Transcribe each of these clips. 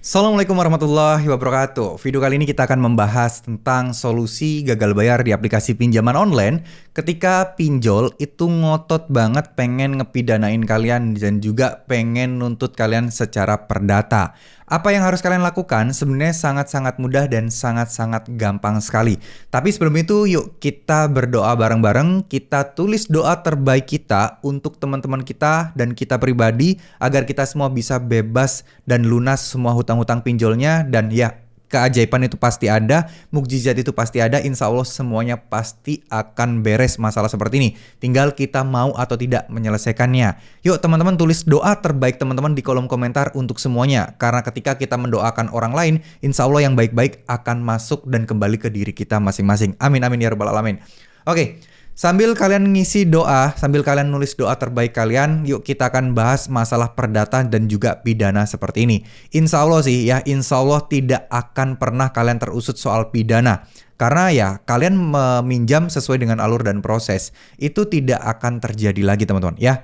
Assalamualaikum warahmatullahi wabarakatuh. Video kali ini kita akan membahas tentang solusi gagal bayar di aplikasi pinjaman online ketika pinjol itu ngotot banget pengen ngepidanain kalian dan juga pengen nuntut kalian secara perdata. Apa yang harus kalian lakukan? Sebenarnya sangat-sangat mudah dan sangat-sangat gampang sekali. Tapi sebelum itu, yuk kita berdoa bareng-bareng. Kita tulis doa terbaik kita untuk teman-teman kita dan kita pribadi agar kita semua bisa bebas dan lunas semua hutang-hutang pinjolnya. Dan ya, keajaiban itu pasti ada, mukjizat itu pasti ada, insya Allah semuanya pasti akan beres masalah seperti ini. Tinggal kita mau atau tidak menyelesaikannya. Yuk teman-teman tulis doa terbaik teman-teman di kolom komentar untuk semuanya. Karena ketika kita mendoakan orang lain, insya Allah yang baik-baik akan masuk dan kembali ke diri kita masing-masing. Amin amin ya rabbal alamin. Oke. Sambil kalian ngisi doa, sambil kalian nulis doa terbaik kalian, yuk kita akan bahas masalah perdata dan juga pidana seperti ini. Insya Allah sih ya, insya Allah tidak akan pernah kalian terusut soal pidana. Karena ya kalian meminjam sesuai dengan alur dan proses, itu tidak akan terjadi lagi teman-teman ya.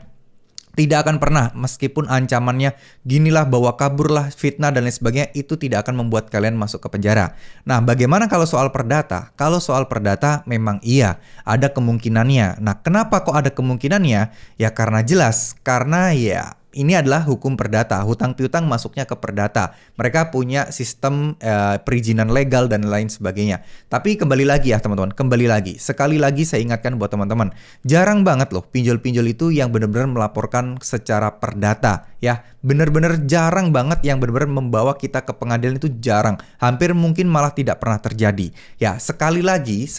Tidak akan pernah, meskipun ancamannya ginilah, bawa kaburlah, fitnah dan lain sebagainya, itu tidak akan membuat kalian masuk ke penjara. Nah, bagaimana kalau soal perdata? Kalau soal perdata memang iya, ada kemungkinannya. Nah, kenapa kok ada kemungkinannya? Ya karena jelas, karena ya ini adalah hukum perdata, hutang piutang masuknya ke perdata. Mereka punya sistem perizinan legal dan lain sebagainya. Tapi kembali lagi ya teman-teman, kembali lagi. Sekali lagi saya ingatkan buat teman-teman, jarang banget loh pinjol-pinjol itu yang benar-benar melaporkan secara perdata. Ya, benar-benar jarang banget yang benar-benar membawa kita ke pengadilan, itu jarang. Hampir mungkin malah tidak pernah terjadi. Ya, sekali lagi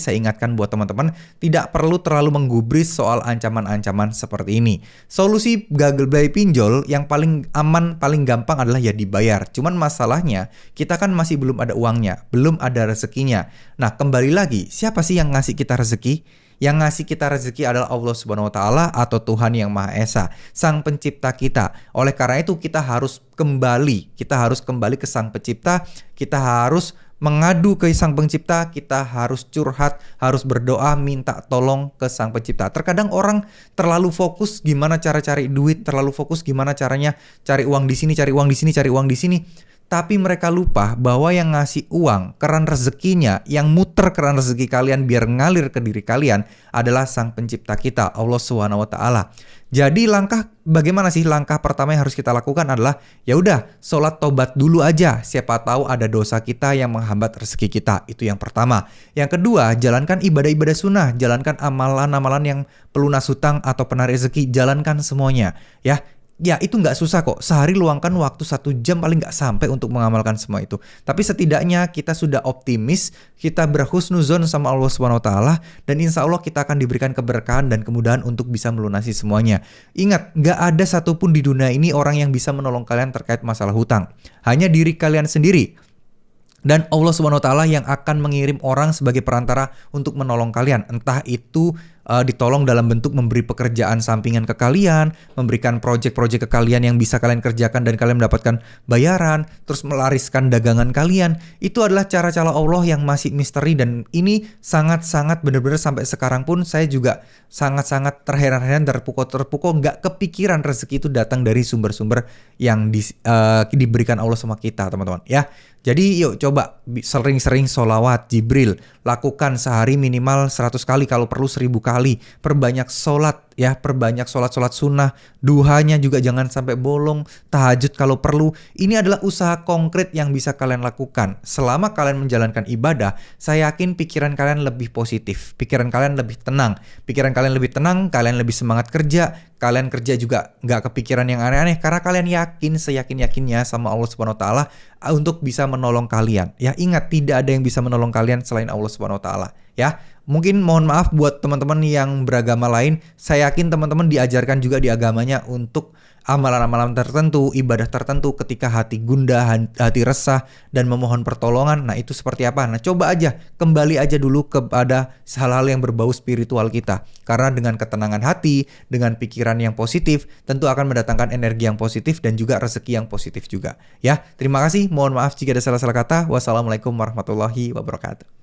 saya ingatkan buat teman-teman, tidak perlu terlalu menggubris soal ancaman-ancaman seperti ini. Solusi gagal bayar pinjol yang paling aman, paling gampang adalah ya dibayar. Cuman masalahnya, kita kan masih belum ada uangnya, belum ada rezekinya. Nah, kembali lagi, siapa sih yang ngasih kita rezeki? Yang ngasih kita rezeki adalah Allah Subhanahu wa Ta'ala atau Tuhan Yang Maha Esa, Sang Pencipta kita. Oleh karena itu kita harus kembali ke Sang Pencipta, kita harus mengadu ke Sang Pencipta, kita harus curhat, harus berdoa, minta tolong ke Sang Pencipta. Terkadang orang terlalu fokus gimana cara cari duit, terlalu fokus gimana caranya cari uang di sini, cari uang di sini, cari uang di sini. Tapi mereka lupa bahwa yang ngasih uang, keran rezekinya, yang muter keran rezeki kalian biar ngalir ke diri kalian adalah Sang Pencipta kita, Allah Subhanahu wa Ta'ala. Jadi bagaimana sih langkah pertama yang harus kita lakukan adalah ya udah sholat tobat dulu aja. Siapa tahu ada dosa kita yang menghambat rezeki kita. Itu yang pertama. Yang kedua, jalankan ibadah-ibadah sunnah, jalankan amalan-amalan yang pelunas hutang atau penarik rezeki, jalankan semuanya ya. Ya itu nggak susah kok, sehari luangkan waktu 1 jam paling nggak sampai untuk mengamalkan semua itu. Tapi setidaknya kita sudah optimis, kita berhusnuzon sama Allah Subhanahu wa Ta'ala, dan insya Allah kita akan diberikan keberkahan dan kemudahan untuk bisa melunasi semuanya. Ingat, nggak ada satupun di dunia ini orang yang bisa menolong kalian terkait masalah hutang. Hanya diri kalian sendiri. Dan Allah Subhanahu wa Ta'ala yang akan mengirim orang sebagai perantara untuk menolong kalian. Entah itu ditolong dalam bentuk memberi pekerjaan sampingan ke kalian, memberikan proyek-proyek ke kalian yang bisa kalian kerjakan dan kalian mendapatkan bayaran, terus melariskan dagangan kalian. Itu adalah cara-cara Allah yang masih misteri, dan ini sangat-sangat benar-benar sampai sekarang pun saya juga sangat-sangat terheran-heran, terpukau-terpukau, nggak kepikiran rezeki itu datang dari sumber-sumber yang diberikan Allah sama kita teman-teman ya. Jadi yuk coba sering-sering sholawat Jibril, lakukan sehari minimal 100 kali, kalau perlu 1000 kali. Perbanyak sholat ya, perbanyak sholat sunnah, duhanya juga jangan sampai bolong, tahajud kalau perlu. Ini adalah usaha konkret yang bisa kalian lakukan. Selama kalian menjalankan ibadah, saya yakin pikiran kalian lebih positif, pikiran kalian lebih tenang, kalian lebih semangat kerja, kalian kerja juga nggak kepikiran yang aneh-aneh, karena kalian yakin, seyakin-yakinnya sama Allah Subhanahu wa Ta'ala untuk bisa menolong kalian. Ya ingat, tidak ada yang bisa menolong kalian selain Allah Subhanahu wa Ta'ala ya. Mungkin mohon maaf buat teman-teman yang beragama lain, saya yakin teman-teman diajarkan juga di agamanya untuk amalan-amalan tertentu, ibadah tertentu ketika hati gundah, hati resah dan memohon pertolongan. Nah itu seperti apa? Nah coba aja, kembali aja dulu kepada hal-hal yang berbau spiritual kita. Karena dengan ketenangan hati, dengan pikiran yang positif, tentu akan mendatangkan energi yang positif dan juga rezeki yang positif juga. Ya, terima kasih, mohon maaf jika ada salah-salah kata. Wassalamualaikum warahmatullahi wabarakatuh.